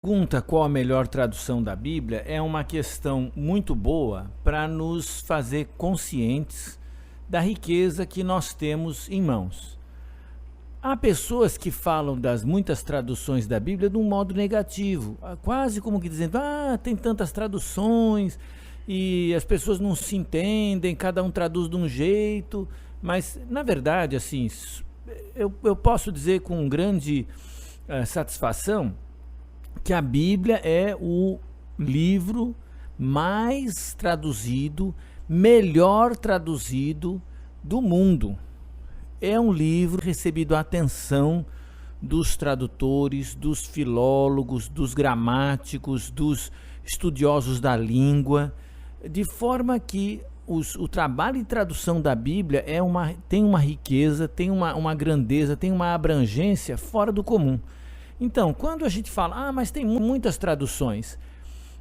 Pergunta qual a melhor tradução da Bíblia é uma questão muito boa para nos fazer conscientes da riqueza que nós temos em mãos. Há pessoas que falam das muitas traduções da Bíblia de um modo negativo, quase como que dizendo, tem tantas traduções e as pessoas não se entendem, cada um traduz de um jeito, mas na verdade, assim, eu posso dizer com grande satisfação que a Bíblia é o livro mais traduzido, melhor traduzido do mundo. É um livro recebido a atenção dos tradutores, dos filólogos, dos gramáticos, dos estudiosos da língua, de forma que o trabalho de tradução da Bíblia tem uma riqueza, tem uma grandeza, tem uma abrangência fora do comum. Então, quando a gente fala, mas tem muitas traduções,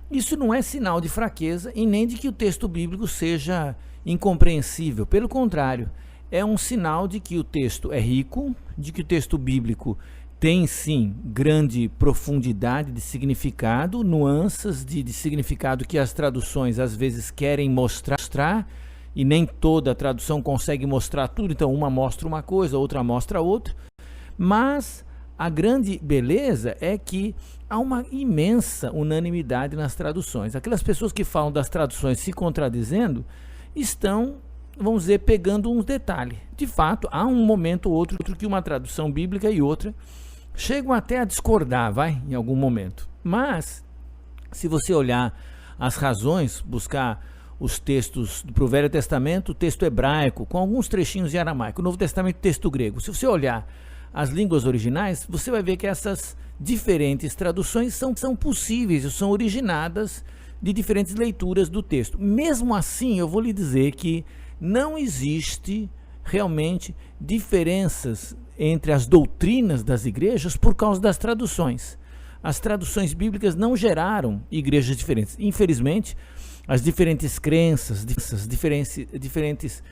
isso não é sinal de fraqueza e nem de que o texto bíblico seja incompreensível. Pelo contrário, é um sinal de que o texto é rico, de que o texto bíblico tem sim grande profundidade de significado, nuances de significado que as traduções às vezes querem mostrar, e nem toda tradução consegue mostrar tudo, então uma mostra uma coisa, outra mostra outra, mas a grande beleza é que há uma imensa unanimidade nas traduções. Aquelas pessoas que falam das traduções se contradizendo estão, vamos dizer, pegando uns detalhes. De fato, há um momento ou outro que uma tradução bíblica e outra chegam até a discordar, em algum momento. Mas, se você olhar as razões, buscar os textos para o Velho Testamento, o texto hebraico, com alguns trechinhos em aramaico, o Novo Testamento, texto grego. Se você olhar as línguas originais, você vai ver que essas diferentes traduções são possíveis e são originadas de diferentes leituras do texto. Mesmo assim, eu vou lhe dizer que não existe realmente diferenças entre as doutrinas das igrejas por causa das traduções. As traduções bíblicas não geraram igrejas diferentes. Infelizmente, as diferentes crenças, diferentes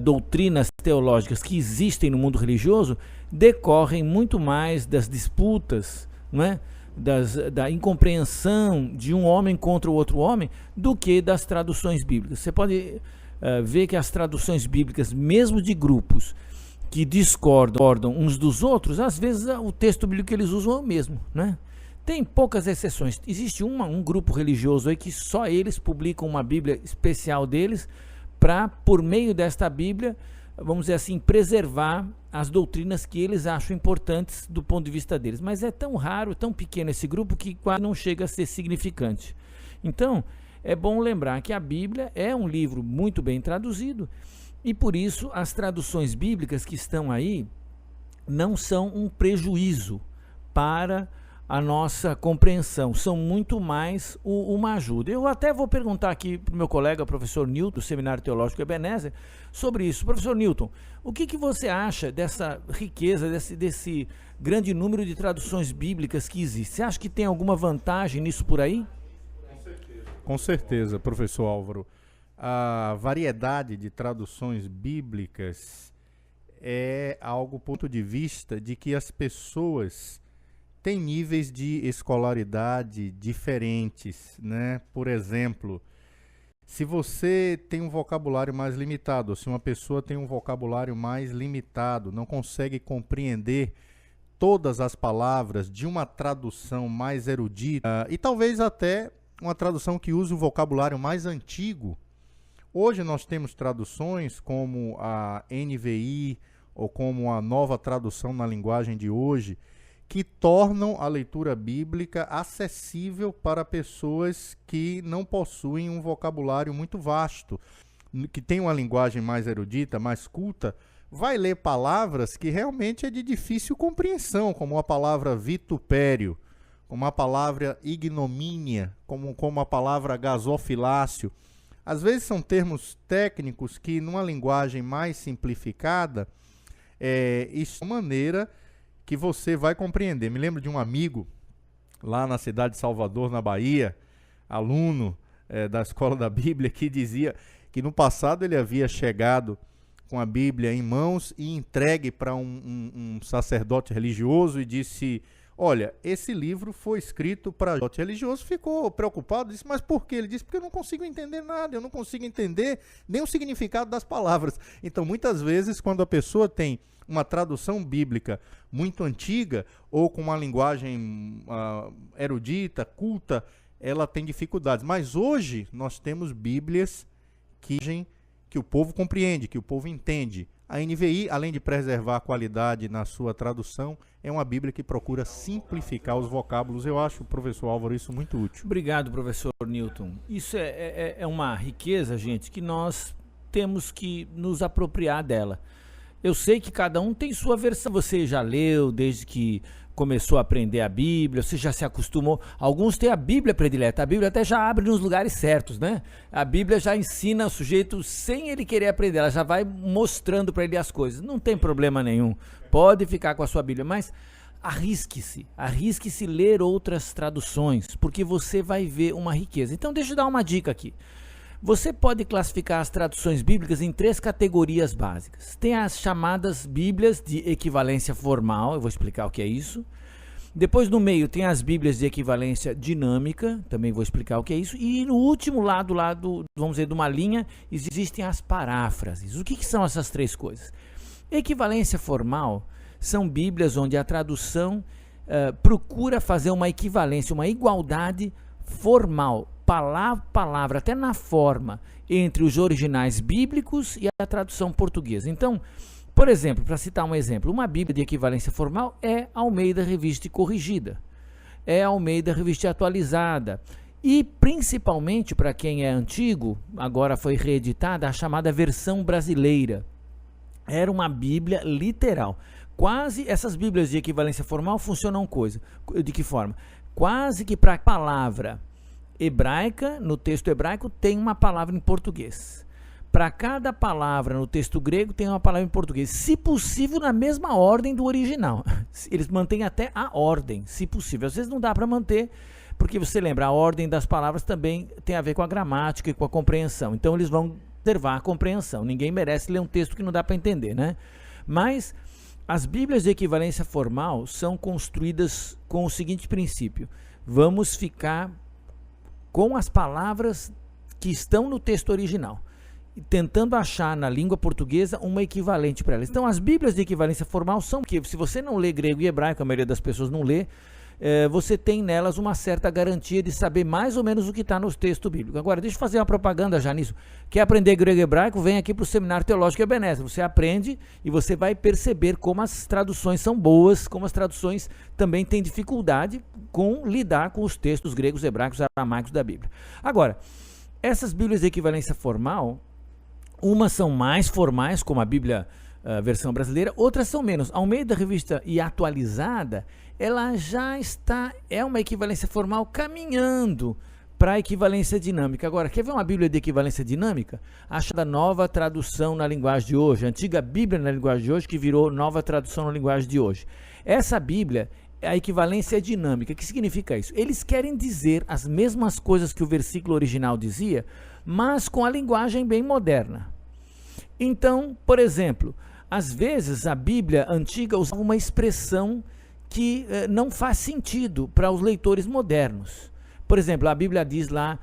doutrinas teológicas que existem no mundo religioso decorrem muito mais das disputas, não é? Da incompreensão de um homem contra o outro homem do que das traduções bíblicas. Você pode ver que as traduções bíblicas, mesmo de grupos que discordam uns dos outros, às vezes o texto bíblico que eles usam é o mesmo, né? Tem poucas exceções. Existe um grupo religioso aí que só eles publicam uma Bíblia especial deles para, por meio desta Bíblia, vamos dizer assim, preservar as doutrinas que eles acham importantes do ponto de vista deles. Mas é tão raro, tão pequeno esse grupo que quase não chega a ser significante. Então, é bom lembrar que a Bíblia é um livro muito bem traduzido e, por isso, as traduções bíblicas que estão aí não são um prejuízo para a nossa compreensão, são muito mais uma ajuda. Eu até vou perguntar aqui para o meu colega, professor Newton, do Seminário Teológico Ebenezer, sobre isso. Professor Newton, o que você acha dessa riqueza, desse grande número de traduções bíblicas que existe? Você acha que tem alguma vantagem nisso por aí? Com certeza, professor Álvaro. A variedade de traduções bíblicas é algo, ponto de vista de que as pessoas têm níveis de escolaridade diferentes, né? Por exemplo, se você tem um vocabulário mais limitado, ou se uma pessoa tem um vocabulário mais limitado, não consegue compreender todas as palavras de uma tradução mais erudita, e talvez até uma tradução que use um vocabulário mais antigo. Hoje nós temos traduções como a NVI ou como a nova tradução na linguagem de hoje, que tornam a leitura bíblica acessível para pessoas que não possuem um vocabulário muito vasto, que tem uma linguagem mais erudita, mais culta, vai ler palavras que realmente é de difícil compreensão, como a palavra vitupério, como a palavra ignomínia, como a palavra gasofilácio. Às vezes são termos técnicos que, numa linguagem mais simplificada, isso é uma maneira que você vai compreender. Me lembro de um amigo lá na cidade de Salvador, na Bahia, aluno da Escola da Bíblia, que dizia que no passado ele havia chegado com a Bíblia em mãos e entregue para um sacerdote religioso e disse: olha, esse livro foi escrito para o religioso, ficou preocupado, disse, mas por quê? Ele disse, porque eu não consigo entender nada, eu não consigo entender nem o significado das palavras. Então, muitas vezes, quando a pessoa tem uma tradução bíblica muito antiga, ou com uma linguagem erudita, culta, ela tem dificuldades. Mas hoje, nós temos Bíblias que o povo compreende, que o povo entende. A NVI, além de preservar a qualidade na sua tradução, é uma Bíblia que procura simplificar os vocábulos. Eu acho, professor Álvaro, isso muito útil. Obrigado, professor Newton. Isso é uma riqueza, gente, que nós temos que nos apropriar dela. Eu sei que cada um tem sua versão. Você já leu desde que começou a aprender a Bíblia, você já se acostumou. Alguns têm a Bíblia predileta, a Bíblia até já abre nos lugares certos, né? A Bíblia já ensina o sujeito sem ele querer aprender, ela já vai mostrando para ele as coisas. Não tem problema nenhum, pode ficar com a sua Bíblia, mas arrisque-se ler outras traduções, porque você vai ver uma riqueza. Então deixa eu dar uma dica aqui. Você pode classificar as traduções bíblicas em 3 categorias básicas. Tem as chamadas Bíblias de equivalência formal, eu vou explicar o que é isso. Depois, no meio, tem as Bíblias de equivalência dinâmica, também vou explicar o que é isso. E no último lado, vamos dizer, de uma linha, existem as paráfrases. O que são essas 3 coisas? Equivalência formal são Bíblias onde a tradução procura fazer uma equivalência, uma igualdade formal, palavra a palavra, até na forma, entre os originais bíblicos e a tradução portuguesa. Então, por exemplo, para citar um exemplo, uma Bíblia de equivalência formal é Almeida Revista e Corrigida, é Almeida Revista Atualizada, e principalmente para quem é antigo, agora foi reeditada, a chamada versão brasileira. Era uma Bíblia literal. Quase essas Bíblias de equivalência formal funcionam de que forma? Quase que para a palavra hebraica, no texto hebraico, tem uma palavra em português. Para cada palavra no texto grego, tem uma palavra em português. Se possível, na mesma ordem do original. Eles mantêm até a ordem, se possível. Às vezes não dá para manter, porque você lembra, a ordem das palavras também tem a ver com a gramática e com a compreensão. Então, eles vão observar a compreensão. Ninguém merece ler um texto que não dá para entender, né? Mas as Bíblias de equivalência formal são construídas com o seguinte princípio. Vamos ficar com as palavras que estão no texto original, tentando achar na língua portuguesa uma equivalente para elas. Então, as Bíblias de equivalência formal são que, se você não lê grego e hebraico, a maioria das pessoas não lê, você tem nelas uma certa garantia de saber mais ou menos o que está no texto bíblico. Agora, deixa eu fazer uma propaganda já nisso. Quer aprender grego e hebraico? Vem aqui para o Seminário Teológico Ebenezer. Você aprende e você vai perceber como as traduções são boas, como as traduções também têm dificuldade com lidar com os textos gregos, hebraicos, aramaicos da Bíblia. Agora, essas Bíblias de equivalência formal, umas são mais formais, como a Bíblia versão brasileira, outras são menos. Almeida Revista e Atualizada, ela já é uma equivalência formal caminhando para a equivalência dinâmica. Agora, quer ver uma Bíblia de equivalência dinâmica? Acha da nova tradução na linguagem de hoje, a antiga Bíblia na linguagem de hoje, que virou nova tradução na linguagem de hoje. Essa Bíblia, a equivalência é dinâmica. O que significa isso? Eles querem dizer as mesmas coisas que o versículo original dizia, mas com a linguagem bem moderna. Então, por exemplo, às vezes a Bíblia antiga usava uma expressão que não faz sentido para os leitores modernos. Por exemplo, a Bíblia diz lá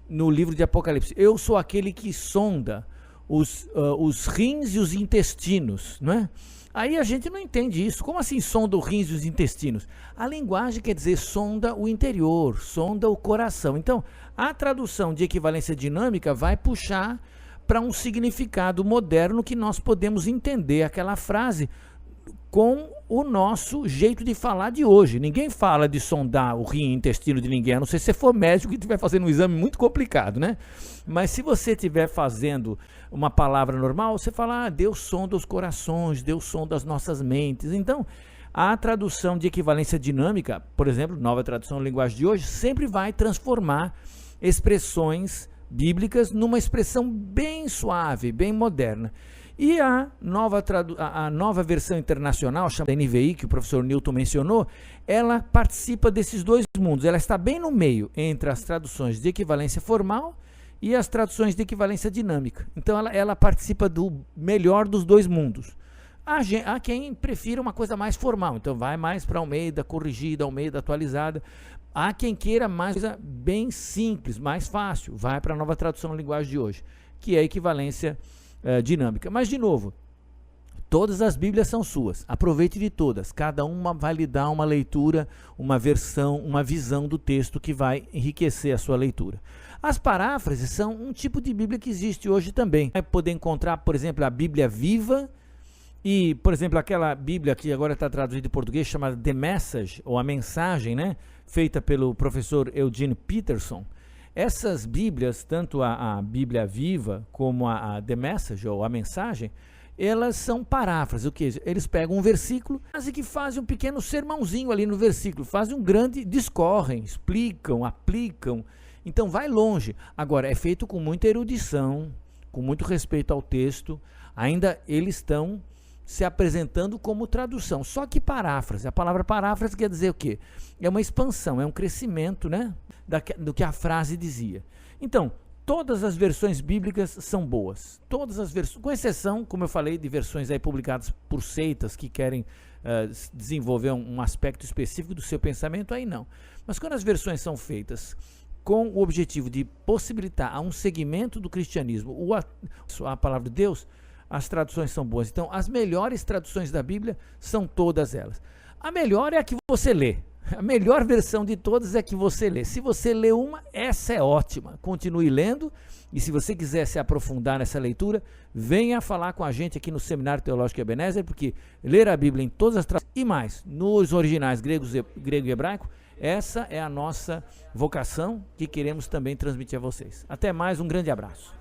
no livro de Apocalipse, eu sou aquele que sonda os rins e os intestinos, não é? Aí a gente não entende isso. Como assim sonda os rins e os intestinos? A linguagem quer dizer sonda o interior, sonda o coração. Então, a tradução de equivalência dinâmica vai puxar para um significado moderno que nós podemos entender aquela frase com o nosso jeito de falar de hoje. Ninguém fala de sondar o rim e intestino de ninguém, a não ser se você for médico e estiver fazendo um exame muito complicado, né? Mas se você estiver fazendo uma palavra normal, você fala, Deus sonda os corações, Deus sonda as nossas mentes. Então, a tradução de equivalência dinâmica, por exemplo, nova tradução na linguagem de hoje, sempre vai transformar expressões bíblicas numa expressão bem suave, bem moderna. E a nova versão internacional, chamada NVI, que o professor Newton mencionou, ela participa desses dois mundos. Ela está bem no meio entre as traduções de equivalência formal e as traduções de equivalência dinâmica. Então ela participa do melhor dos dois mundos. Há quem prefira uma coisa mais formal, então vai mais para Almeida corrigida, Almeida atualizada. Há quem queira mais coisa bem simples, mais fácil, vai para a Nova Tradução na Linguagem de Hoje, que é a equivalência dinâmica. Mas, de novo, todas as Bíblias são suas, aproveite de todas, cada uma vai lhe dar uma leitura, uma versão, uma visão do texto que vai enriquecer a sua leitura. As paráfrases são um tipo de Bíblia que existe hoje também. Vai poder encontrar, por exemplo, a Bíblia Viva e, por exemplo, aquela Bíblia que agora está traduzida em português chamada The Message, ou a Mensagem, né? Feita pelo professor Eugene Peterson. Essas Bíblias, tanto a Bíblia Viva como a The Message, ou a Mensagem, elas são paráfrases, o que? Eles pegam um versículo e que fazem um pequeno sermãozinho ali no versículo, fazem um grande, discorrem, explicam, aplicam, então vai longe. Agora, é feito com muita erudição, com muito respeito ao texto, ainda eles estão se apresentando como tradução, só que paráfrase, a palavra paráfrase quer dizer o quê? É uma expansão, é um crescimento, né, do que a frase dizia. Então, todas as versões bíblicas são boas, todas as versões, com exceção, como eu falei, de versões aí publicadas por seitas que querem desenvolver um aspecto específico do seu pensamento, aí não. Mas quando as versões são feitas com o objetivo de possibilitar a um segmento do cristianismo a palavra de Deus, as traduções são boas. Então, as melhores traduções da Bíblia são todas elas. A melhor é a que você lê. A melhor versão de todas é a que você lê. Se você lê uma, essa é ótima. Continue lendo. E se você quiser se aprofundar nessa leitura, venha falar com a gente aqui no Seminário Teológico Ebenezer, porque ler a Bíblia em todas as traduções e mais, nos originais grego e hebraico, essa é a nossa vocação que queremos também transmitir a vocês. Até mais, um grande abraço.